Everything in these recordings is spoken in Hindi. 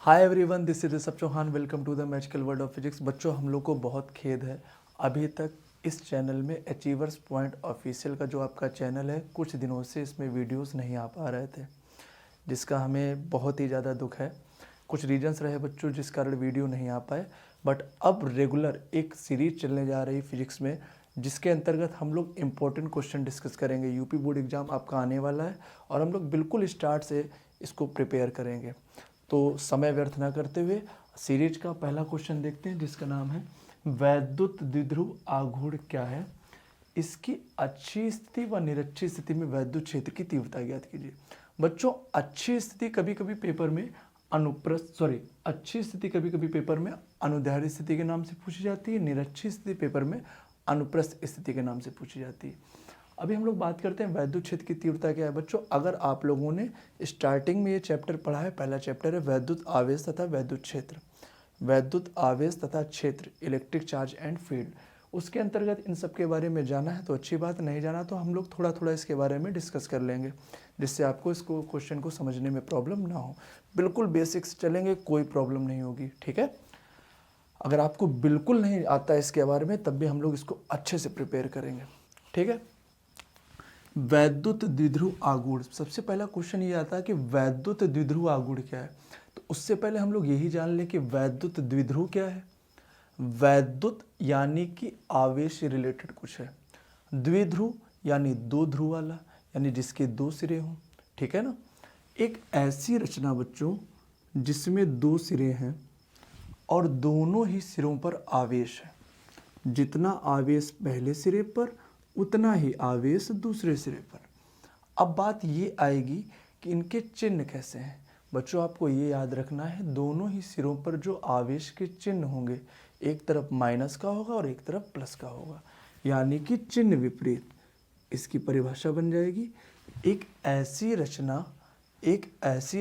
Hi everyone, this is Rishabh Chauhan. Welcome to the magical world of physics. बच्चों, हम लोग को बहुत खेद है, अभी तक इस चैनल में अचीवर्स पॉइंट ऑफिशियल का जो आपका चैनल है, कुछ दिनों से इसमें वीडियोस नहीं आ पा रहे थे, जिसका हमें बहुत ही ज़्यादा दुख है। कुछ रीजंस रहे बच्चों जिस कारण वीडियो नहीं आ पाए, बट अब रेगुलर एक सीरीज चलने जा रही फिजिक्स में, जिसके अंतर्गत हम लोग इम्पोर्टेंट क्वेश्चन डिस्कस करेंगे। यूपी बोर्ड एग्ज़ाम आपका आने वाला है और हम लोग बिल्कुल स्टार्ट से इसको प्रिपेयर करेंगे। तो समय व्यर्थ ना करते हुए सीरीज का पहला क्वेश्चन देखते हैं, जिसका नाम है वैद्युत द्विध्रुव आघूर्ण क्या है, इसकी अच्छी स्थिति व निरक्षी स्थिति में वैद्युत क्षेत्र की तीव्रता ज्ञात कीजिए। बच्चों, अच्छी स्थिति कभी कभी पेपर में अच्छी स्थिति कभी कभी पेपर में अनुदैर्ध्य स्थिति के नाम से पूछी जाती है, निरक्षी स्थिति पेपर में अनुप्रस्थ स्थिति के नाम से पूछी जाती है। अभी हम लोग बात करते हैं वैद्युत क्षेत्र की तीव्रता क्या है। बच्चों, अगर आप लोगों ने स्टार्टिंग में ये चैप्टर पढ़ा है, पहला चैप्टर है वैद्युत आवेश तथा वैद्युत क्षेत्र, वैद्युत आवेश तथा क्षेत्र, इलेक्ट्रिक चार्ज एंड फील्ड, उसके अंतर्गत इन सब के बारे में जाना है तो अच्छी बात, नहीं जाना तो हम लोग थोड़ा थोड़ा इसके बारे में डिस्कस कर लेंगे, जिससे आपको इसको क्वेश्चन को समझने में प्रॉब्लम ना हो। बिल्कुल बेसिक्स चलेंगे, कोई प्रॉब्लम नहीं होगी, ठीक है। अगर आपको बिल्कुल नहीं आता है इसके बारे में, तब भी हम लोग इसको अच्छे से प्रिपेयर करेंगे, ठीक है। वैद्युत द्विध्रुव आघूर्ण, सबसे पहला क्वेश्चन ये आता है कि वैद्युत द्विध्रुव आघूर्ण क्या है। तो उससे पहले हम लोग यही जान लें कि वैद्युत द्विध्रुव क्या है। वैद्युत यानी कि आवेश रिलेटेड कुछ है, द्विध्रुव यानी दो ध्रुव वाला, यानी जिसके दो सिरे हों, ठीक है ना। एक ऐसी रचना बच्चों जिसमें दो सिरे हैं और दोनों ही सिरों पर आवेश है, जितना आवेश पहले सिरे पर उतना ही आवेश दूसरे सिरे पर। अब बात ये आएगी कि इनके चिन्ह कैसे हैं। बच्चों, आपको ये याद रखना है, दोनों ही सिरों पर जो आवेश के चिन्ह होंगे, एक तरफ माइनस का होगा और एक तरफ प्लस का होगा, यानी कि चिन्ह विपरीत। इसकी परिभाषा बन जाएगी एक ऐसी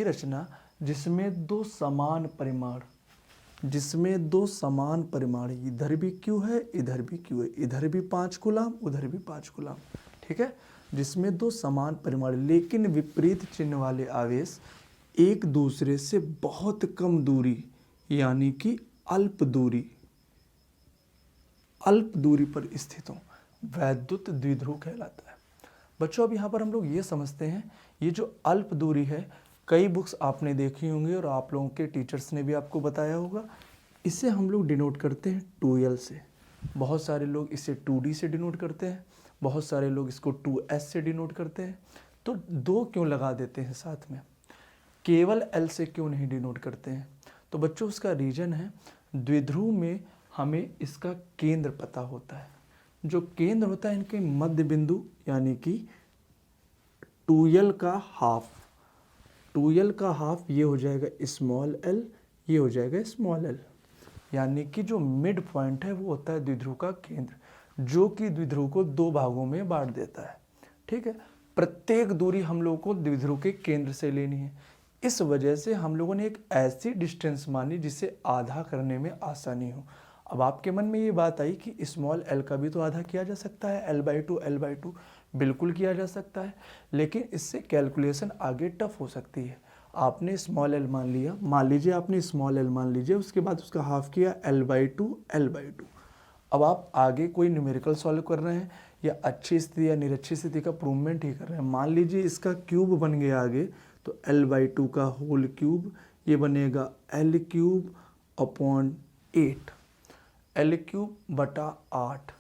रचना जिसमें दो समान परिमाण, इधर भी क्यू है इधर भी क्यू है, इधर भी 5 कूलम उधर भी 5 कूलम, ठीक है। जिसमें दो समान परिमाण लेकिन विपरीत चिन्ह वाले आवेश एक दूसरे से बहुत कम दूरी, यानी कि अल्प दूरी पर स्थित हो, वैद्युत द्विध्रुव कहलाता है। बच्चों, अब यहाँ पर हम लोग ये समझते हैं, ये जो अल्प दूरी है, कई बुक्स आपने देखी होंगी और आप लोगों के टीचर्स ने भी आपको बताया होगा। इसे हम लोग डिनोट करते हैं 2L से, बहुत सारे लोग इसे 2D से डिनोट करते हैं, बहुत सारे लोग इसको 2S से डिनोट करते हैं। तो दो क्यों लगा देते हैं साथ में, केवल L से क्यों नहीं डिनोट करते हैं? तो बच्चों, उसका रीजन है, द्विध्रुव में हमें इसका केंद्र पता होता है। जो केंद्र होता है इनके मध्य बिंदु, यानी कि 2L का हाफ ये हो जाएगा स्मॉल l, ये हो जाएगा स्मॉल l, यानी कि जो मिड पॉइंट है वो होता है द्विध्रुव का केंद्र, जो कि द्विध्रुव को दो भागों में बांट देता है, ठीक है। प्रत्येक दूरी हम लोगों को द्विध्रुव के केंद्र से लेनी है। इस वजह से हम लोगों ने एक ऐसी डिस्टेंस मानी जिसे आधा करने में आसानी हो। अब आपके मन में ये बात आई कि स्मॉल l का भी तो आधा किया जा सकता है, L/2 बिल्कुल किया जा सकता है, लेकिन इससे कैलकुलेशन आगे टफ हो सकती है। आपने स्मॉल l मान लिया, मान लीजिए आपने स्मॉल l मान लीजिए, उसके बाद उसका हाफ किया L/2। अब आप आगे कोई न्यूमेरिकल सॉल्व कर रहे हैं या अच्छी स्थिति या निरक्षी स्थिति का प्रूवमेंट ही कर रहे हैं, मान लीजिए इसका क्यूब बन गया आगे, तो L/2 का होल क्यूब ये बनेगा L/8, L/8,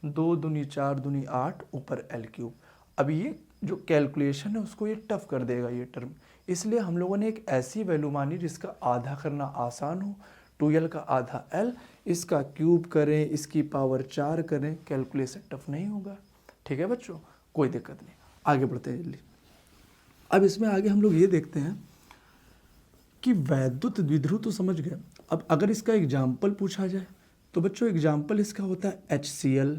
2 दूनी 4 दूनी 8 ऊपर L3। अब ये जो कैलकुलेशन है उसको ये टफ कर देगा ये टर्म, इसलिए हम लोगों ने एक ऐसी वैल्यू मानी जिसका आधा करना आसान हो। 2L का आधा L, इसका क्यूब करें, इसकी पावर 4 करें, कैलकुलेशन टफ नहीं होगा, ठीक है बच्चों, कोई दिक्कत नहीं। आगे बढ़ते हैं जल्दी। अब इसमें आगे हम लोग ये देखते हैं कि वैद्युत द्विध्रुव तो समझ गए। अब अगर इसका एग्जाम्पल पूछा जाए तो बच्चों एग्जाम्पल इसका होता है HCl,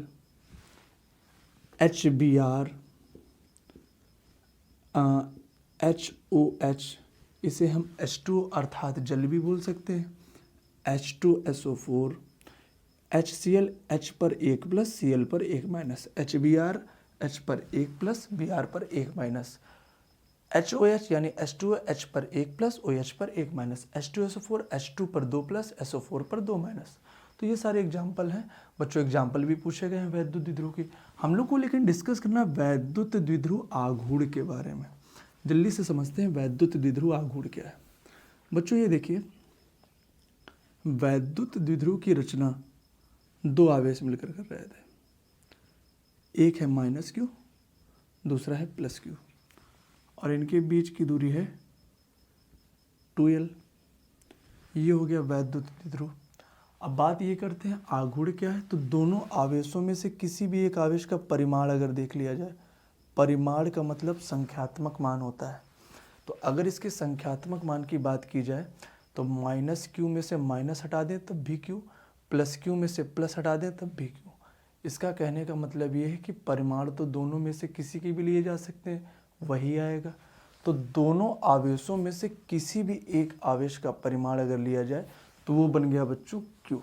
HBr, HOH, इसे हम H2 अर्थात जल भी बोल सकते हैं, H2SO4, HCl H पर 1 प्लस Cl पर 1 माइनस, HBr H पर 1 प्लस Br पर 1 माइनस, HOH यानी H2O H पर 1 प्लस OH पर 1 माइनस, H2SO4 H2 पर 2 प्लस SO4 पर 2 माइनस। तो ये सारे एग्जाम्पल हैं बच्चों, एग्जाम्पल भी पूछे गए हैं वैद्युत द्विध्रुव की। हम लोग को लेकिन डिस्कस करना वैद्युत द्विध्रुव आघूर्ण के बारे में। जल्दी से समझते हैं वैद्युत द्विध्रुव आघूर्ण क्या है। बच्चों ये देखिए, वैद्युत द्विध्रुव की रचना दो आवेश मिलकर कर रहे थे। एक है माइनस क्यू, दूसरा है प्लस क्यू, और इनके बीच की दूरी है 2L। ये हो गया वैद्युत द्विध्रुव। अब बात ये करते हैं आघूर्ण क्या है। तो दोनों आवेशों में से किसी भी एक आवेश का परिमाण अगर देख लिया जाए, परिमाण का मतलब संख्यात्मक मान होता है। तो अगर इसके संख्यात्मक मान की बात की जाए तो माइनस क्यू में से माइनस हटा दें तब भी क्यू, प्लस क्यू में से प्लस हटा दें तब भी क्यू। इसका कहने का मतलब ये है कि परिमाण तो दोनों में से किसी के भी लिए जा सकते हैं, वही आएगा। तो दोनों आवेशों में से किसी भी एक आवेश का परिमाण अगर लिया जाए तो वो बन गया बच्चों क्यू।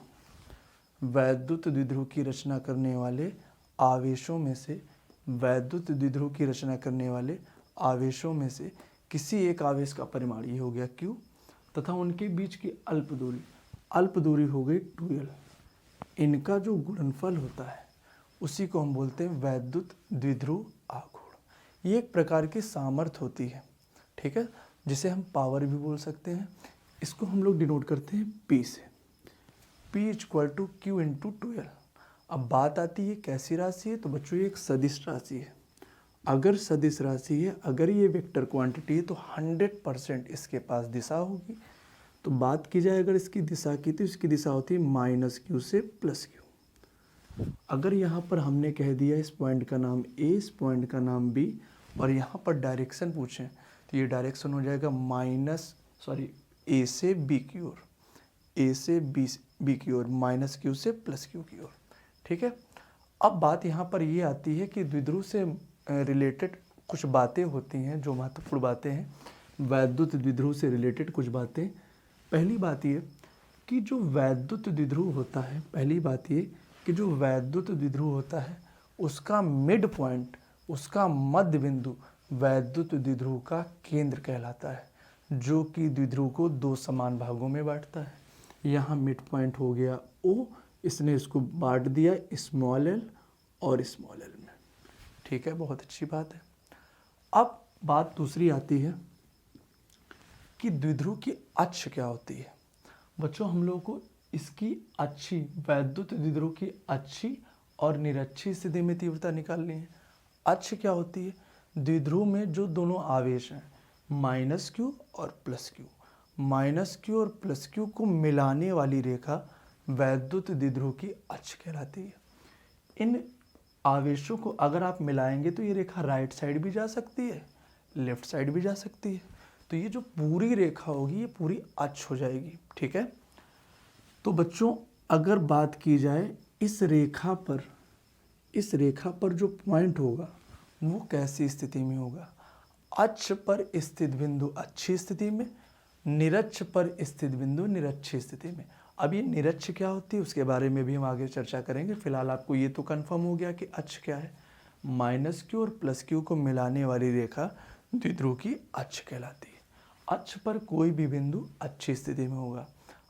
वैद्युत द्विध्रुव की रचना करने वाले आवेशों में से, वैद्युत द्विध्रुव की रचना करने वाले आवेशों में से किसी एक आवेश का परिमाण ये हो गया क्यू, तथा उनके बीच की अल्प दूरी हो गई 2L। इनका जो गुणनफल होता है उसी को हम बोलते हैं वैद्युत द्विध्रुव आघूर्ण। ये एक प्रकार की सामर्थ्य होती है, ठीक है, जिसे हम पावर भी बोल सकते हैं। इसको हम लोग डिनोट करते हैं P से। P = Q × 2L। अब बात आती है कैसी राशि है, तो बच्चों ये एक सदिश राशि है। अगर सदिश राशि है, अगर ये वेक्टर क्वांटिटी है तो 100% इसके पास दिशा होगी। तो बात की जाए अगर इसकी दिशा की, तो इसकी दिशा होती है -Q से +Q। अगर यहाँ पर हमने कह दिया इस पॉइंट का नाम A, इस पॉइंट का नाम B, और यहाँ पर डायरेक्शन पूछें तो ये डायरेक्शन हो जाएगा A से B की ओर, A से B की ओर, -Q से +Q की ओर, ठीक है। अब बात यहाँ पर ये आती है कि द्विध्रुव से रिलेटेड कुछ बातें होती हैं जो महत्वपूर्ण बातें हैं, वैद्युत द्विध्रुव से रिलेटेड कुछ बातें। पहली बात ये कि जो वैद्युत द्विध्रुव होता है, पहली बात ये कि जो वैद्युत द्विध्रुव होता है उसका मिड पॉइंट, उसका मध्य बिंदु वैद्युत द्विध्रुव का केंद्र कहलाता है, जो कि द्विध्रुव को दो समान भागों में बांटता है। यहाँ मिड पॉइंट हो गया O, इसने इसको बांट दिया स्मॉल l और स्मॉल l में, ठीक है, बहुत अच्छी बात है। अब बात दूसरी आती है कि द्विध्रुव की अक्ष क्या होती है। बच्चों हम लोगों को इसकी अच्छी, वैद्युत द्विध्रुव की अच्छी और निरक्षी स्थिति में तीव्रता निकालनी है। अक्ष क्या होती है, द्विध्रुव में जो दोनों आवेश हैं -Q और +Q, -Q और +Q को मिलाने वाली रेखा वैद्युत द्विध्रुव की अक्ष कहलाती है। इन आवेशों को अगर आप मिलाएंगे तो ये रेखा राइट साइड भी जा सकती है, लेफ्ट साइड भी जा सकती है। तो ये जो पूरी रेखा होगी ये पूरी अक्ष हो जाएगी, ठीक है। तो बच्चों अगर बात की जाए इस रेखा पर जो पॉइंट होगा वो कैसी स्थिति में होगा। अक्ष पर स्थित बिंदु अच्छी स्थिति में, निरक्ष पर स्थित बिंदु निरक्षी स्थिति में। अब ये निरक्ष क्या होती है उसके बारे में भी हम आगे चर्चा करेंगे। फिलहाल आपको ये तो कंफर्म हो गया कि अक्ष क्या है, -Q और +Q को मिलाने वाली रेखा द्विध्रुव की अक्ष कहलाती है। अक्ष पर कोई भी बिंदु अच्छी स्थिति में होगा।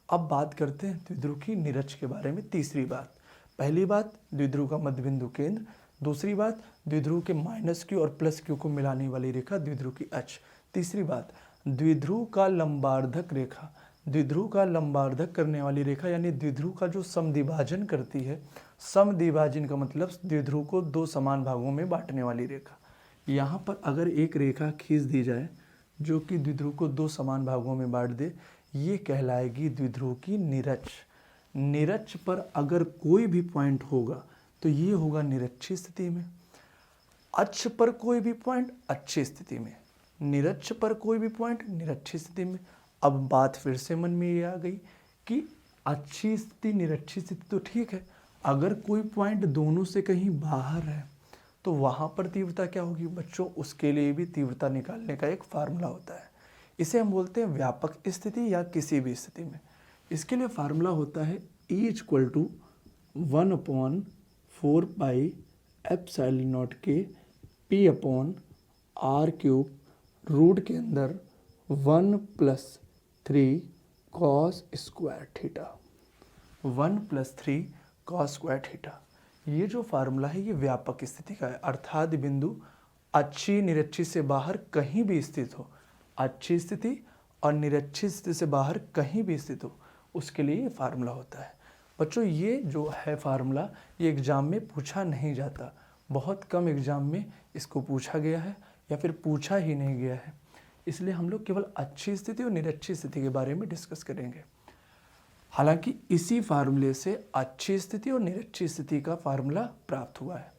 अब बात करते हैं द्विध्रुव की निरक्ष के बारे में। तीसरी बात, पहली बात द्विध्रुव का मध्य बिंदु केंद्र, दूसरी बात द्विध्रुव के -Q और +Q को मिलाने वाली रेखा द्विध्रुव की अक्ष, तीसरी बात द्विध्रुव का लंबार्धक रेखा, द्विध्रुव का लंबार्धक करने वाली रेखा यानी द्विध्रुव का जो समद्विभाजन करती है। समद्विभाजन का मतलब द्विध्रुव को दो समान भागों में बांटने वाली रेखा। यहाँ पर अगर एक रेखा खींच दी जाए जो कि द्विध्रुव को दो समान भागों में बांट दे, ये कहलाएगी द्विध्रुव की निरक्ष। निरक्ष पर अगर कोई भी पॉइंट होगा तो ये होगा निरक्षी स्थिति में। अक्ष पर कोई भी पॉइंट अच्छी स्थिति में, निरक्ष पर कोई भी पॉइंट निरक्षी स्थिति में। अब बात फिर से मन में ये आ गई कि अच्छी स्थिति निरक्षी स्थिति तो ठीक है, अगर कोई पॉइंट दोनों से कहीं बाहर है तो वहाँ पर तीव्रता क्या होगी बच्चों, उसके लिए भी तीव्रता निकालने का एक फार्मूला होता है। इसे हम बोलते हैं व्यापक स्थिति या किसी भी स्थिति में। इसके लिए फार्मूला होता है E = 1/4πε0 के P/r³ रूट के अंदर 1+3 cos square theta, 1+3 cos square theta. ये जो फार्मूला है ये व्यापक स्थिति का है, अर्थात बिंदु अच्छी निरक्षी से बाहर कहीं भी स्थित हो, अच्छी स्थिति और निरक्षी स्थिति से बाहर कहीं भी स्थित हो, उसके लिए ये फार्मूला होता है। बच्चों ये जो है फार्मूला ये एग्ज़ाम में पूछा नहीं जाता, बहुत कम एग्ज़ाम में इसको पूछा गया है या फिर पूछा ही नहीं गया है, इसलिए हम लोग केवल अच्छी स्थिति और निरक्षी स्थिति के बारे में डिस्कस करेंगे। हालांकि इसी फार्मूले से अच्छी स्थिति और निरक्षी स्थिति का फार्मूला प्राप्त हुआ है।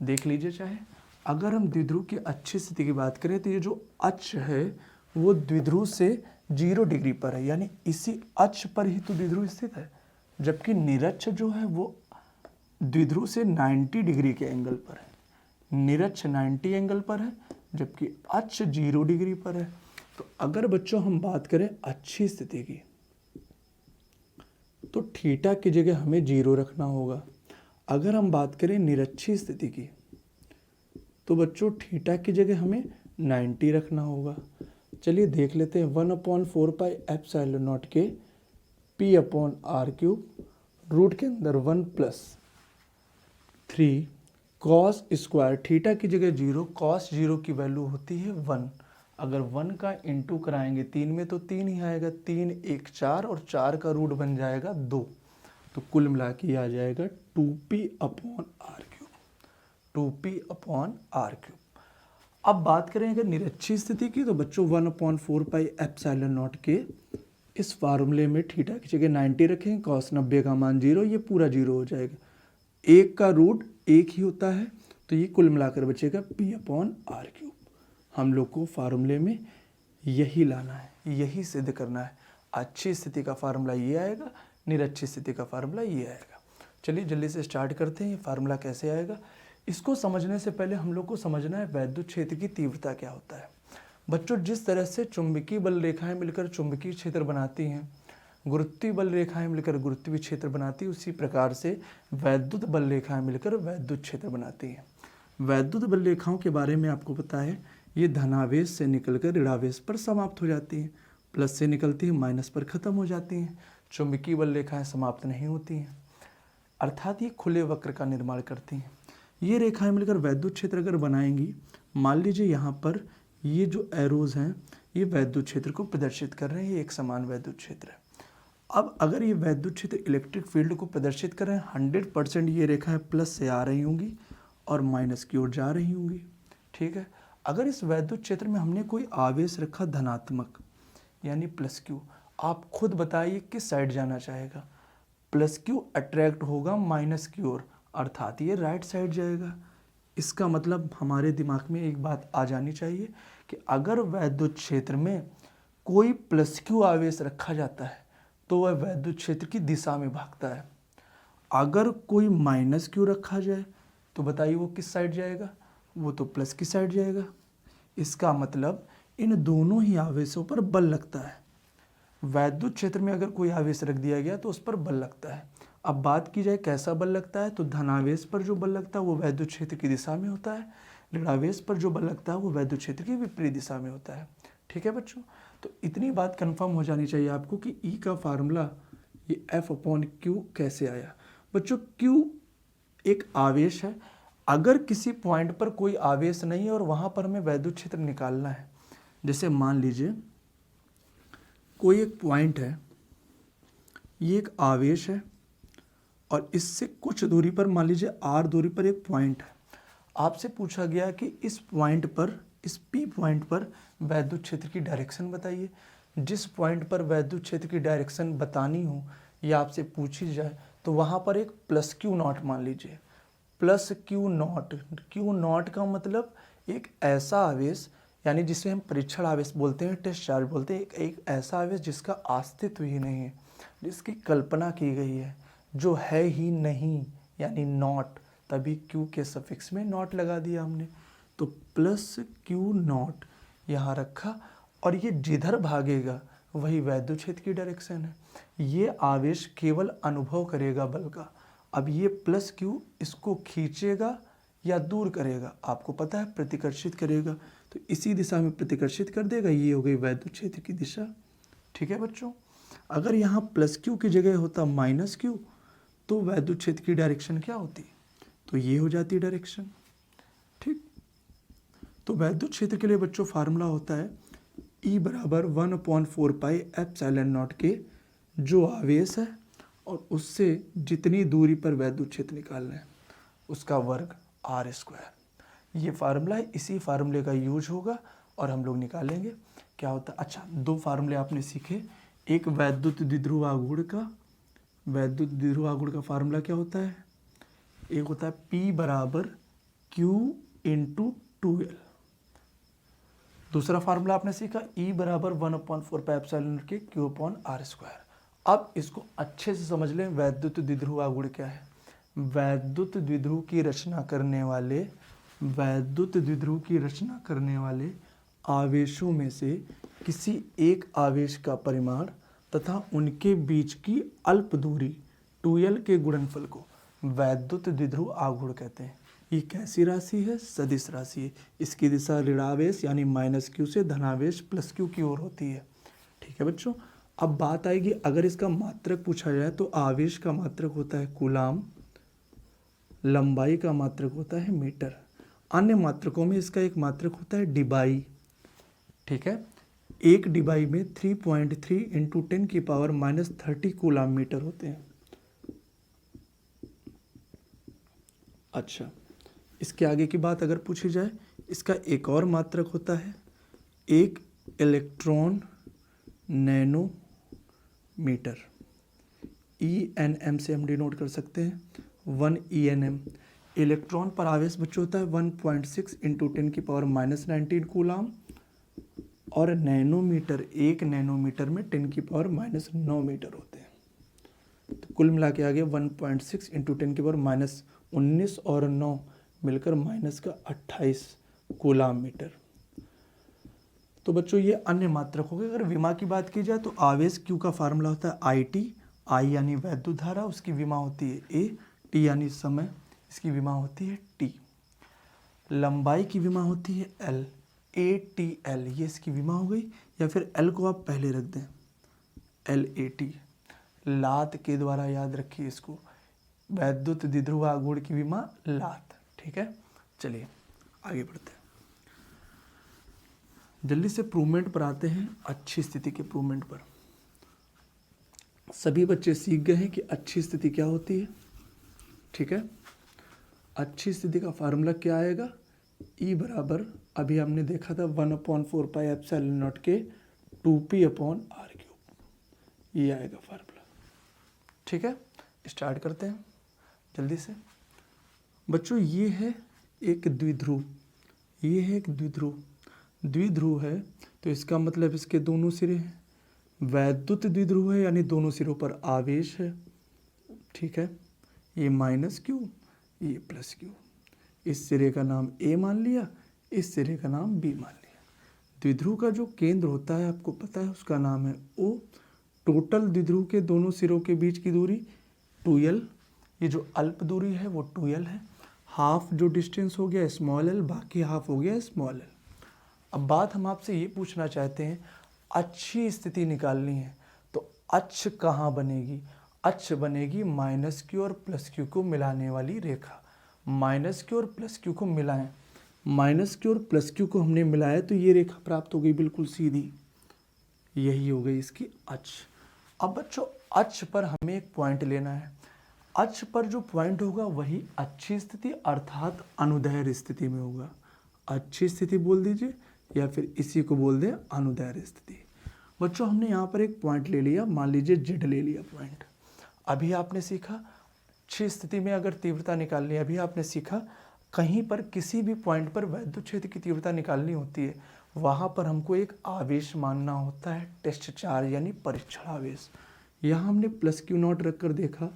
देख लीजिए, चाहे अगर हम द्विध्रुव की अच्छी स्थिति की बात करें तो ये जो अक्ष है वो द्विध्रुव से 0 डिग्री पर है, यानी इसी अक्ष पर ही तो द्विध्रुव स्थित है, जबकि निरक्ष जो है वो द्विध्रुव से 90 डिग्री के एंगल पर है। निरक्ष 90 एंगल पर है जबकि अक्ष 0 डिग्री पर है। तो अगर बच्चों हम बात करें अच्छी स्थिति की तो थीटा की जगह हमें 0 रखना होगा। अगर हम बात करें निरक्षी स्थिति की तो बच्चों थीटा की जगह हमें 90 रखना होगा। चलिए देख लेते हैं, 1/4 पाई एप्सिलॉन नॉट के P/r³ रूट के अंदर 1+3 कॉस स्क्वायर, थीटा की जगह 0, कॉस 0 की वैल्यू होती है 1। अगर 1 का इंटू कराएंगे 3 में तो 3 ही आएगा, 3 1 4 और 4 का रूट बन जाएगा 2, तो कुल मिला के आ जाएगा 2P/r³, 2P/r³। अब बात करें अगर निरक्षी स्थिति की तो बच्चों 1/4 पाई एप्सिलॉन नॉट के इस फार्मूले में थीटा की जगह 90 रखेंगे, कॉस 90 का मान 0, ये पूरा 0 हो जाएगा। 1 का रूट 1 ही होता है, तो ये कुल मिलाकर बचेगा P/r³। हम लोग को फार्मूले में यही लाना है, यही सिद्ध करना है। अच्छी स्थिति का फार्मूला ये आएगा, निरक्षी स्थिति का फार्मूला ये आएगा। चलिए जल्दी से स्टार्ट करते हैं। ये फार्मूला कैसे आएगा, इसको समझने से पहले हम लोग को समझना है वैद्युत क्षेत्र की तीव्रता क्या होता है। बच्चों जिस तरह से चुंबकीय बल रेखाएं मिलकर चुंबकीय क्षेत्र बनाती हैं, गुरुत्वीय बल रेखाएं मिलकर गुरुत्वीय क्षेत्र बनाती है, उसी प्रकार से वैद्युत बल रेखाएं मिलकर वैद्युत क्षेत्र बनाती हैं। वैद्युत बल रेखाओं के बारे में आपको पता है, ये धनावेश से निकलकर ऋणावेश पर समाप्त हो जाती हैं, प्लस से निकलती है माइनस पर खत्म हो जाती हैं। चुंबकीय बल रेखाएं समाप्त नहीं होती हैं, अर्थात ये खुले वक्र का निर्माण करती हैं। ये रेखाएं मिलकर वैद्युत क्षेत्र अगर बनाएंगी, मान लीजिए यहाँ पर ये जो एरोज हैं ये वैद्युत क्षेत्र को प्रदर्शित कर रहे हैं, ये एक समान वैद्युत क्षेत्र है। अब अगर ये वैद्युत क्षेत्र इलेक्ट्रिक फील्ड को प्रदर्शित कर रहे हैं, 100% ये रेखाएं प्लस से आ रही होंगी और माइनस की ओर जा रही होंगी, ठीक है। अगर इस वैद्युत क्षेत्र में हमने कोई आवेश रखा धनात्मक यानी प्लस Q, आप खुद बताइए किस साइड जाना चाहेगा। प्लस Q अट्रैक्ट होगा माइनस की ओर, अर्थात ये राइट साइड जाएगा। इसका मतलब हमारे दिमाग में एक बात आ जानी चाहिए कि अगर वैद्युत क्षेत्र में कोई प्लस Q आवेश रखा जाता है तो वह वैद्युत क्षेत्र की दिशा में भागता है। अगर कोई माइनस Q रखा जाए तो बताइए वो किस साइड जाएगा, वो तो प्लस की साइड जाएगा। इसका मतलब इन दोनों ही आवेशों पर बल लगता है। वैद्युत क्षेत्र में अगर कोई आवेश रख दिया गया तो उस पर बल लगता है। अब बात की जाए कैसा बल लगता है, तो धनावेश पर जो बल लगता है वो वैद्युत क्षेत्र की दिशा में होता है, ऋणावेश पर जो बल लगता है वो वैद्युत क्षेत्र की विपरीत दिशा में होता है। ठीक है बच्चों, तो इतनी बात कंफर्म हो जानी चाहिए आपको कि E का फार्मूला ये F/Q कैसे आया। बच्चों Q एक आवेश है, अगर किसी पॉइंट पर कोई आवेश नहीं है और वहाँ पर हमें वैद्युत क्षेत्र निकालना है, जैसे मान लीजिए कोई एक पॉइंट है, ये एक आवेश है और इससे कुछ दूरी पर मान लीजिए r दूरी पर एक पॉइंट है। आपसे पूछा गया कि इस पॉइंट पर, इस P पॉइंट पर वैद्युत क्षेत्र की डायरेक्शन बताइए। जिस पॉइंट पर वैद्युत क्षेत्र की डायरेक्शन बतानी हो या आपसे पूछी जाए तो वहाँ पर एक प्लस Q0 मान लीजिए, प्लस Q0 का मतलब एक ऐसा आवेश, यानी जिसे हम परीक्षण आवेश बोलते हैं, टेस्ट चार्ज बोलते हैं, एक ऐसा आवेश जिसका अस्तित्व ही नहीं है, जिसकी कल्पना की गई है, जो है ही नहीं, यानी नॉट, तभी Q के सफिक्स में नॉट लगा दिया हमने। तो प्लस Q0 यहाँ रखा और ये जिधर भागेगा वही वैद्युत क्षेत्र की डायरेक्शन है। ये आवेश केवल अनुभव करेगा बल का। अब ये प्लस Q इसको खींचेगा या दूर करेगा, आपको पता है प्रतिकर्षित करेगा। तो इसी दिशा में प्रतिकर्षित कर देगा। ये हो गई वैद्युत क्षेत्र की दिशा। ठीक है बच्चों, अगर यहाँ प्लस क्यू की जगह होता माइनस क्यू तो वैद्युत क्षेत्र की डायरेक्शन क्या होती? तो ये हो जाती डायरेक्शन। ठीक, तो वैद्युत क्षेत्र के लिए बच्चों फार्मूला होता है E बराबर 1/4 पाई एप्सिलॉन नॉट के, जो आवेश है और उससे जितनी दूरी पर वैद्युत क्षेत्र निकालना है उसका वर्ग r²। ये फार्मूला है, इसी फार्मूले का यूज होगा और हम लोग निकालेंगे क्या होता है। अच्छा, दो फार्मूले आपने सीखे, एक वैद्युत द्विध्रुव आघूर्ण का, वैद्युत द्विध्रुव आघूर्ण का फार्मूला क्या होता है, एक होता है P बराबर Q इंटू 2L। दूसरा फार्मूला आपने सीखा E बराबर 1/4 पाई एप्सिलॉन के Q/r²। अब इसको अच्छे से समझ लें, वैद्युत द्विध्रुव आघूर्ण क्या है। वैद्युत द्विध्रुव की रचना करने वाले, वैद्युत द्विध्रुव की रचना करने वाले आवेशों में से किसी एक आवेश का परिमाण तथा उनके बीच की अल्प दूरी 2L के गुणनफल को वैद्युत द्विध्रुव आघूर्ण कहते हैं। ये कैसी राशि है? सदिश राशि है। इसकी दिशा ऋणावेश यानी माइनस क्यू से धनावेश प्लस क्यू की ओर होती है। ठीक है बच्चों, अब बात आएगी अगर इसका मात्रक पूछा जाए तो आवेश का मात्रक होता है कूलाम, लंबाई का मात्रक होता है मीटर, अन्य मात्रकों में इसका एक मात्रक होता है डिबाई। ठीक है, एक डिबाई में 3.3 इंटू 10⁻³ कूलाम मीटर होते हैं। अच्छा, इसके आगे की बात अगर पूछी जाए, इसका एक और मात्रक होता है 1 इलेक्ट्रॉन नैनो मीटर। ENM से हम डिनोट कर सकते हैं 1 ENM। इलेक्ट्रॉन पर आवेश बच्चों होता है 1.6 इंटू 10⁻⁻19 कूलाम, और नैनोमीटर, 1 नैनोमीटर में 10⁻⁹ मीटर होते हैं। तो कुल मिला के आ गया 1.6 इंटू 10⁻⁻19 और 9 मिलकर -28 कूलाम मीटर। तो बच्चों ये अन्य मात्रक हो गए। अगर विमा की बात की जाए तो आवेश Q का फार्मूला होता है IT, I यानी वैद्युत धारा, उसकी विमा होती है A, T यानी समय, इसकी विमा होती है T। लंबाई की विमा होती है L, ATL, ये इसकी विमा हो गई, या फिर L को आप पहले रख दें LAT। लात के द्वारा याद रखिए इसको, वैद्युत द्विध्रुव आघूर्ण की विमा लात। ठीक है, चलिए आगे बढ़ते हैं, जल्दी से प्रूवमेंट पर आते हैं। अच्छी स्थिति के प्रूवमेंट पर सभी बच्चे सीख गए हैं कि अच्छी स्थिति क्या होती है। ठीक है, अच्छी स्थिति का फार्मूला क्या आएगा, E बराबर अभी हमने देखा था 1/4 पाई एप्सिलॉन नॉट के 2P/r³, ये आएगा फार्मूला। ठीक है, स्टार्ट करते हैं जल्दी से। बच्चों ये है एक द्विध्रुव, ये है एक द्विध्रुव, द्विध्रुव है तो इसका मतलब इसके दोनों सिरे हैं। वैद्युत द्विध्रुव है यानी दोनों सिरों पर आवेश है। ठीक है, ये -Q, ये +Q। इस सिरे का नाम A मान लिया, इस सिरे का नाम B मान लिया। द्विध्रुव का जो केंद्र होता है आपको पता है, उसका नाम है O। टोटल द्विध्रुव के दोनों सिरों के बीच की दूरी 2L, ये जो अल्प दूरी है वो 2L है। हाफ जो डिस्टेंस हो गया स्मॉल l, बाकी हाफ हो गया स्मॉल l। अब बात हम आपसे ये पूछना चाहते हैं, अच्छी स्थिति निकालनी है तो अक्ष कहाँ बनेगी? अक्ष बनेगी -Q और +Q को मिलाने वाली रेखा। -Q और +Q को मिलाएं, -Q और +Q को हमने मिलाया तो ये रेखा प्राप्त हो गई बिल्कुल सीधी, यही हो गई इसकी अक्ष। अब बच्चों अक्ष पर हमें एक पॉइंट लेना है, अक्ष पर जो पॉइंट होगा वही अच्छी स्थिति अर्थात अनुदैर्घ्य स्थिति में होगा। अच्छी स्थिति बोल दीजिए या फिर इसी को बोल दें अनुदैर्घ्य स्थिति। बच्चों हमने यहाँ पर एक पॉइंट ले लिया, मान लीजिए Z ले लिया पॉइंट। अभी आपने सीखा अच्छी स्थिति में अगर तीव्रता निकालनी है, अभी आपने सीखा कहीं पर किसी भी पॉइंट पर वैद्युत क्षेत्र की तीव्रता निकालनी होती है, वहाँ पर हमको एक आवेश मानना होता है, टेस्ट चार्ज यानी परीक्षण आवेश। यहाँ हमने +Q0 रख कर देखा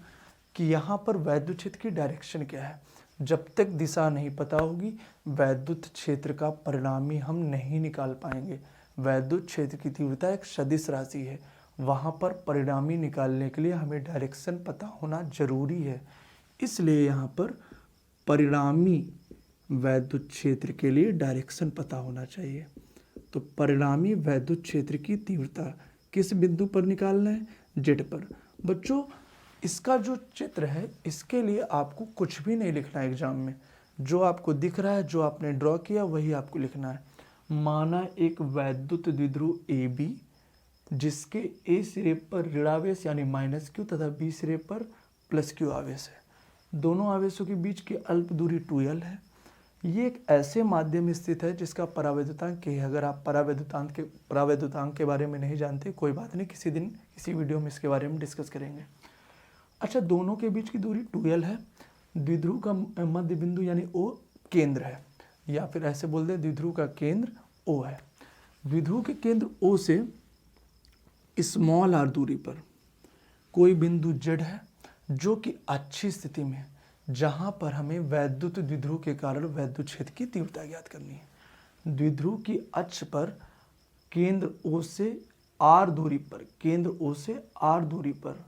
कि यहाँ पर वैद्युत क्षेत्र की डायरेक्शन क्या है। जब तक दिशा नहीं पता होगी वैद्युत क्षेत्र का परिणामी हम नहीं निकाल पाएंगे। वैद्युत क्षेत्र की तीव्रता एक सदिश राशि है, वहाँ पर परिणामी निकालने के लिए हमें डायरेक्शन पता होना जरूरी है। इसलिए यहाँ पर परिणामी वैद्युत क्षेत्र के लिए डायरेक्शन पता होना चाहिए। तो परिणामी वैद्युत क्षेत्र की तीव्रता किस बिंदु पर निकालना है? जेड पर। बच्चों इसका जो चित्र है इसके लिए आपको कुछ भी नहीं लिखना है एग्जाम में, जो आपको दिख रहा है, जो आपने ड्रॉ किया वही आपको लिखना है। माना एक वैद्युत द्विध्रुव ए बी जिसके ए सिरे पर ऋणावेश यानी माइनस क्यू तथा बी सिरे पर प्लस क्यू आवेश है। दोनों आवेशों के बीच की अल्प दूरी 2l है। ये एक ऐसे माध्यम में स्थित है जिसका परावैद्युतांक है। अगर आप परावैद्युतांक के बारे में नहीं जानते कोई बात नहीं, किसी दिन किसी वीडियो में इसके बारे में डिस्कस करेंगे। अच्छा, दोनों के बीच की दूरी 2l है। द्विध्रुव का मध्य बिंदु यानी O केंद्र है, या फिर ऐसे बोल दे द्विध्रुव का केंद्र O है। द्विध्रुव के केंद्र O से स्मॉल r दूरी पर कोई बिंदु Z है जो कि अच्छी स्थिति में, जहां पर हमें वैद्युत द्विध्रुव के कारण वैद्युत क्षेत्र की तीव्रता ज्ञात करनी है। द्विध्रुव की अक्ष पर केंद्र O से r दूरी पर, केंद्र O से r दूरी पर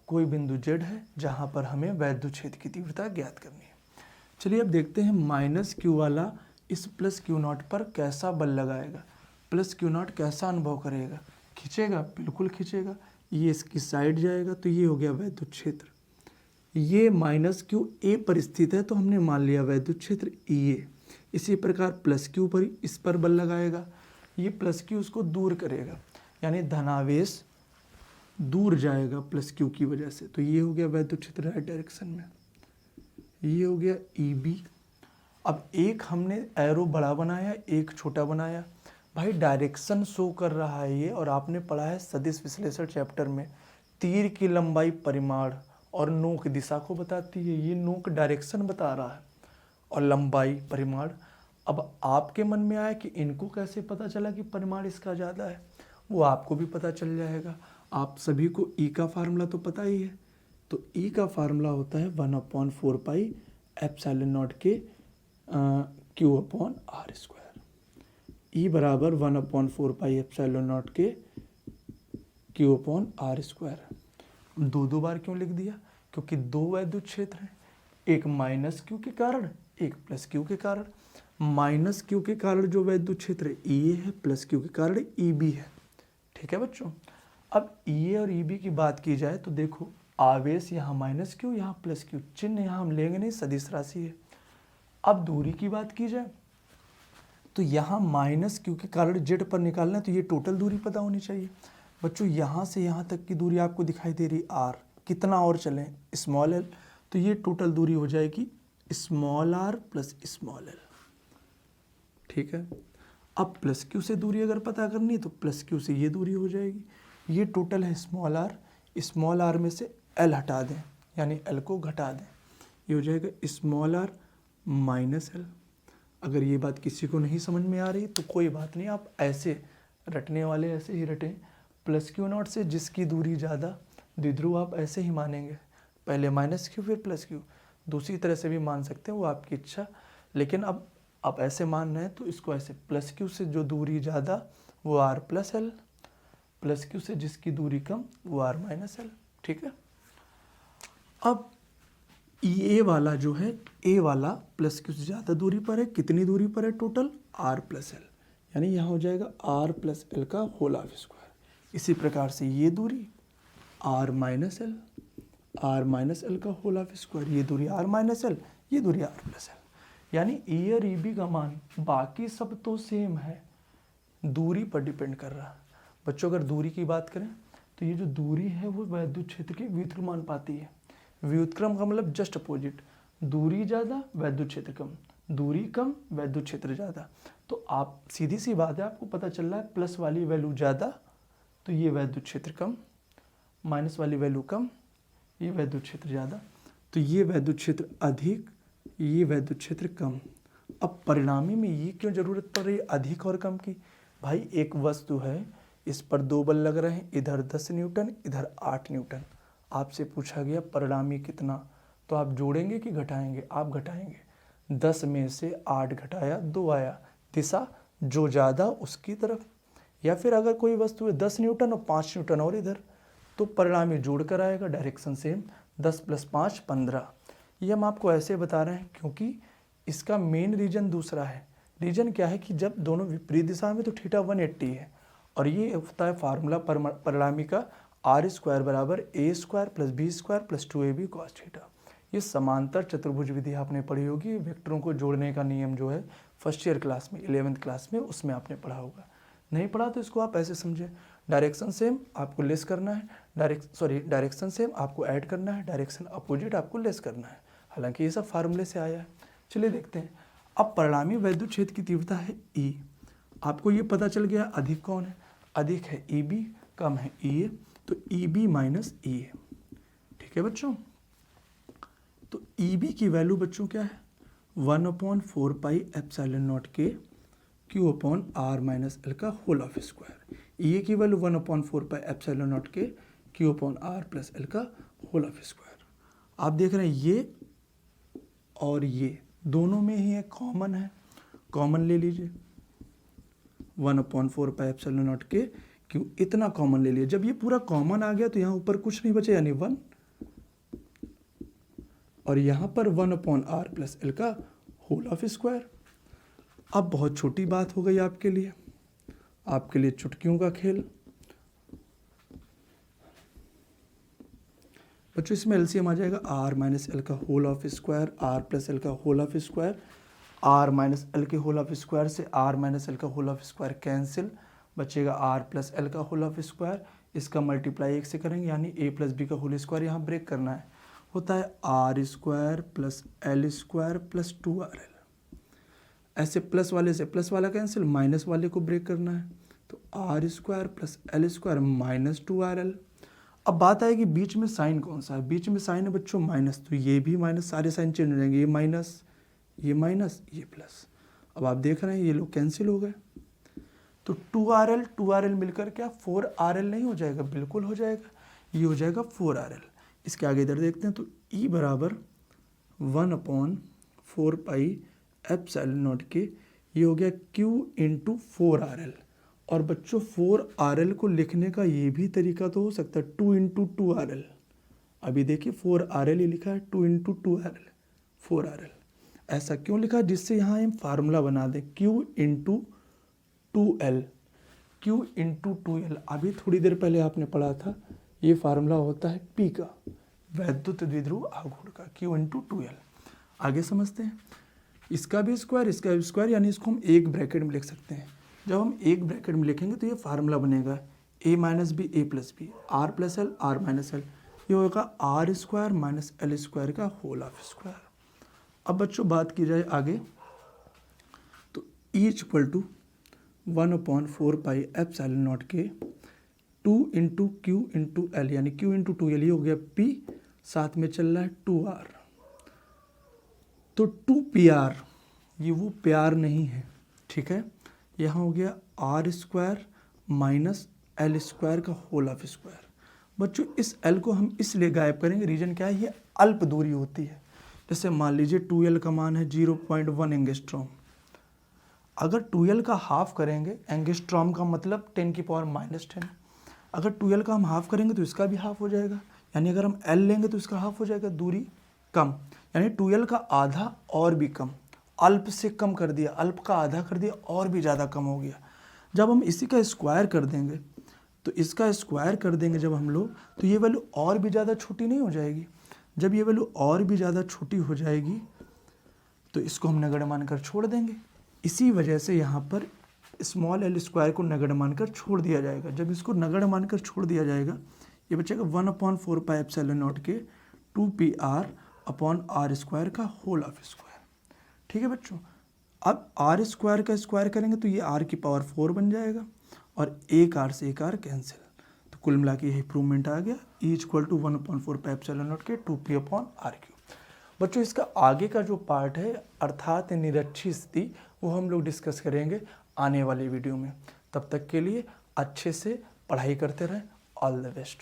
कोई बिंदु Z है जहां पर हमें वैद्युत क्षेत्र की तीव्रता ज्ञात करनी है। चलिए अब देखते हैं माइनस क्यू वाला इस प्लस क्यू नॉट पर कैसा बल लगाएगा। प्लस क्यू नॉट कैसा अनुभव करेगा? खींचेगा, बिल्कुल खींचेगा। ये इसकी साइड जाएगा तो ये हो गया वैद्युत क्षेत्र। ये माइनस क्यू ए पर स्थित है तो हमने मान लिया वैद्युत क्षेत्र ई ए। इसी प्रकार प्लस क्यू पर इस पर बल लगाएगा, ये प्लस क्यू उसको दूर करेगा, यानी धनावेश दूर जाएगा प्लस क्यू की वजह से। तो ये हो गया वैद्युत क्षेत्र राइट डायरेक्शन में। ये हो गया ई बी। अब एक हमने एरो बड़ा बनाया, एक छोटा बनाया। भाई डायरेक्शन शो कर रहा है ये, और आपने पढ़ा है सदिश विश्लेषण चैप्टर में, तीर की लंबाई परिमाण और नोक दिशा को बताती है। ये नोक डायरेक्शन बता रहा है और लंबाई परिमाण। अब आपके मन में आया कि इनको कैसे पता चला कि परिमाण इसका ज़्यादा है, वो आपको भी पता चल जाएगा। आप सभी को ई का फार्मूला तो पता ही है। तो ई का फार्मूला होता है 1/4 पाई एप्सिलॉन नॉट के क्यू अपॉन आर स्क्वायर। ई बराबर 1/4 पाई एप्सिलॉन नॉट के क्यू अपॉन आर स्क्वायर। दो बार क्यों लिख दिया? क्योंकि दो वैद्युत क्षेत्र हैं, एक माइनस क्यू के कारण, एक प्लस क्यू के कारण। माइनस क्यू के कारण जो वैद्युत क्षेत्र ई ए है, प्लस क्यू के कारण ई बी है। ठीक है बच्चों। अब ई ए और ई बी की बात की जाए तो देखो, आवेश यहाँ माइनस क्यू, यहाँ प्लस क्यू, चिन्ह यहाँ हम लेंगे नहीं, सदिश राशि है। अब दूरी की बात की जाए तो यहाँ माइनस क्यू के कारण जेड पर निकालना है, तो ये टोटल दूरी पता होनी चाहिए। बच्चों यहाँ से यहाँ तक की दूरी आपको दिखाई दे रही आर, कितना और चलें? Small L. तो ये टोटल दूरी हो जाएगी small R plus small L. ठीक है। अब प्लस क्यू से दूरी अगर पता करनी है तो प्लस क्यू से ये दूरी हो जाएगी। ये टोटल है स्मॉल आर, स्मॉल आर में से एल हटा दें, यानी एल को घटा दें, ये हो जाएगा स्मॉल आर माइनस एल। अगर ये बात किसी को नहीं समझ में आ रही तो कोई बात नहीं, आप ऐसे रटने वाले ऐसे ही रटें। प्लस क्यू नॉट से जिसकी दूरी ज़्यादा, द्विध्रुव आप ऐसे ही मानेंगे, पहले माइनस क्यू फिर प्लस क्यू। दूसरी तरह से भी मान सकते हैं, वो आपकी इच्छा। लेकिन अब आप ऐसे मान रहे हैं तो इसको ऐसे, प्लस क्यू से जो दूरी ज़्यादा वो R plus L, plus Q से जिसकी दूरी कम वो आर माइनस एल। ठीक है। अब ई ए वाला जो है, ए वाला प्लस क्यू से ज़्यादा दूरी पर है, कितनी दूरी पर है? टोटल आर प्लस एल, यानी यहाँ हो जाएगा आर प्लस एल का होल हाफ स्क्वायर। इसी प्रकार से ये दूरी R minus L, R minus L का होल हाफ स्क्वायर, ये दूरी आर माइनस एल, ये दूरी आर प्लस एल। यानी ई और ई बी का मान बाकी सब तो सेम है, दूरी पर डिपेंड कर रहा है। बच्चों अगर दूरी की बात करें तो ये जो दूरी है वो वैद्युत क्षेत्र के व्युत्क्रमानुपाती है। व्युत्क्रम का मतलब जस्ट अपोजिट, दूरी ज़्यादा वैद्युत क्षेत्र कम, दूरी कम वैद्युत क्षेत्र ज़्यादा। तो आप सीधी सी बात है, आपको पता चल रहा है प्लस वाली वैल्यू ज़्यादा तो ये वैद्युत क्षेत्र कम, माइनस वाली वैल्यू कम, ये वैद्युत क्षेत्र ज़्यादा, तो ये वैद्युत क्षेत्र अधिक, ये वैद्युत क्षेत्र कम। अब परिणामी में ये क्यों ज़रूरत पड़ रही है अधिक और कम की? भाई एक वस्तु है, इस पर दो बल लग रहे हैं, इधर 10 न्यूटन, इधर 8 न्यूटन। आपसे पूछा गया परिणामी कितना, तो आप जोड़ेंगे कि घटाएंगे? आप घटाएंगे। 10 में से 8 घटाया 2 आया, दिशा जो ज़्यादा उसकी तरफ। या फिर अगर कोई वस्तु है 10 न्यूटन और 5 न्यूटन और इधर, तो परिणामी जोड़ कर आएगा, डायरेक्शन सेम, 10 + 5 = 15। ये हम आपको ऐसे बता रहे हैं क्योंकि इसका मेन रीजन दूसरा है। रीजन क्या है कि जब दोनों विपरीत दिशा में तो थीटा 180 है, और ये होता है फार्मूला परिणामी का r² बराबर a² plus b² plus 2ab cos theta. ये समांतर चतुर्भुज विधि आपने पढ़ी होगी, वेक्टरों को जोड़ने का नियम जो है फर्स्ट ईयर क्लास में 11th क्लास में उसमें आपने पढ़ा होगा। नहीं पढ़ा तो इसको आप ऐसे समझे, डायरेक्शन सेम आपको लेस करना है, डायरेक्शन सेम आपको ऐड करना है, डायरेक्शन अपोजिट आपको लेस करना है। हालांकि ये सब फार्मूले से आया है। चलिए देखते हैं। अब परिणामी वैद्युत क्षेत्र की तीव्रता है E। आपको ये पता चल गया अधिक कौन है, अधिक है EB, कम है EA, तो EB माइनस EA। ठीक है बच्चों, तो EB की वैल्यू बच्चों क्या है 1/4 पाई एप्सिलॉन नॉट के Q/r माइनस एल का होल ऑफ स्क्वायर। EA की वैल्यू 1/4 पाई एप्सिलॉन नॉट के Q/r प्लस एल का होल ऑफ स्क्वायर। आप देख रहे हैं ये और ये दोनों में ही एक कॉमन है, कॉमन ले लीजिए 1/4 पाई एप्सिलॉन नॉट के Q, इतना कॉमन ले लीजिए। जब ये पूरा कॉमन आ गया तो यहाँ ऊपर कुछ नहीं बचे यानी 1, और यहाँ पर 1/r प्लस एल का होल ऑफ स्क्वायर। अब बहुत छोटी बात हो गई आपके लिए चुटकियों का खेल। बच्चों इसमें एलसीएम आ जाएगा r माइनस एल का whole of square, r plus L का whole of square, r minus L के होल ऑफ स्क्वायर से r माइनस एल का होल ऑफ स्क्वायर कैंसिल, बचेगा r प्लस एल का होल ऑफ स्क्वायर। इसका मल्टीप्लाई 1 से करेंगे यानी a प्लस बी का होल स्क्वायर यहाँ ब्रेक करना है, होता है r² plus l² plus 2rl। ऐसे प्लस वाले से प्लस वाला कैंसिल, माइनस वाले को ब्रेक करना है, तो r² plus l² minus 2rl। अब बात आएगी बीच में साइन कौन सा है, बीच में साइन है बच्चों माइनस, तो ये भी माइनस, सारे साइन चेंज हो जाएंगे, ये माइनस, ये माइनस, ये प्लस। अब आप देख रहे हैं ये लोग कैंसिल हो गए, तो 2rl मिलकर क्या 4rl नहीं हो जाएगा, बिल्कुल हो जाएगा, ये हो जाएगा 4rl। इसके आगे इधर देखते हैं, तो E बराबर 1/4 पाई एप्सिलॉन नॉट के, ये हो गया Q इंटू 4rl। और बच्चों 4rl को लिखने का ये भी तरीका तो हो सकता है 2 इंटू 2rl। अभी देखिए 4rl ही लिखा है, 2 इंटू 2rl 4rl। ऐसा क्यों लिखा, जिससे यहाँ हम फार्मूला बना दें Q into 2l, Q into 2l। अभी थोड़ी देर पहले आपने पढ़ा था ये फार्मूला होता है P का, वैद्युत द्विध्रुव आघूर्ण का, Q इंटू 2l। आगे समझते हैं, इसका भी स्क्वायर, इसका भी स्क्वायर, यानी इसको हम एक ब्रैकेट में लिख सकते हैं। जब हम एक ब्रैकेट में लिखेंगे तो ये फार्मूला बनेगा a minus B A plus B, r plus L R minus L, ये होगा r² माइनस l² का होल ऑफ स्क्वायर। अब बच्चों बात की जाए आगे, तो E equal to 1/4 pi epsilon naught के 2 इंटू Q इंटू एल, यानी Q इंटू 2l, ये हो गया P, साथ में चल रहा है 2r, तो 2pr, ये वो प्यार नहीं है, ठीक है। यहाँ हो गया r² माइनस l² का होल ऑफ स्क्वायर। बच्चों इस l को हम इसलिए गायब करेंगे, रीजन क्या है, ये अल्प दूरी होती है। जैसे मान लीजिए 2l का मान है 0.1 एंगस्ट्रॉम, अगर 2l का हाफ करेंगे, एंगस्ट्रॉम का मतलब 10⁻⁻10, अगर 2l का हम हाफ करेंगे तो इसका भी हाफ हो जाएगा, यानी अगर हम l लेंगे तो इसका हाफ हो जाएगा, दूरी कम, यानी 2l का आधा और भी कम, अल्प से कम कर दिया, अल्प का आधा कर दिया, और भी ज़्यादा कम हो गया। जब हम इसी का स्क्वायर कर देंगे, तो इसका स्क्वायर कर देंगे जब हम लोग, तो ये वैल्यू और भी ज़्यादा छोटी नहीं हो जाएगी। जब ये वैल्यू और भी ज़्यादा छोटी हो जाएगी तो इसको हम नगण्य मानकर छोड़ देंगे। इसी वजह से यहाँ पर स्मॉल l² को नगण्य मानकर छोड़ दिया जाएगा। जब इसको नगण्य मानकर छोड़ दिया जाएगा, ये बचेगा 1/4 पाई एप्सिलॉन नॉट के 2pr/r² का होल ऑफ स्क्वायर। ठीक है बच्चों, अब r² का स्क्वायर करेंगे तो ये r की पावर 4 बन जाएगा, और एक r से एक r कैंसिल, तो कुल मिला के यही प्रूवमेंट आ गया, E equal to 1/4 pi epsilon naught के 2p/r³। बच्चों इसका आगे का जो पार्ट है अर्थात निरक्षी स्थिति, वो हम लोग डिस्कस करेंगे आने वाले वीडियो में। तब तक के लिए अच्छे से पढ़ाई करते रहें। All the best.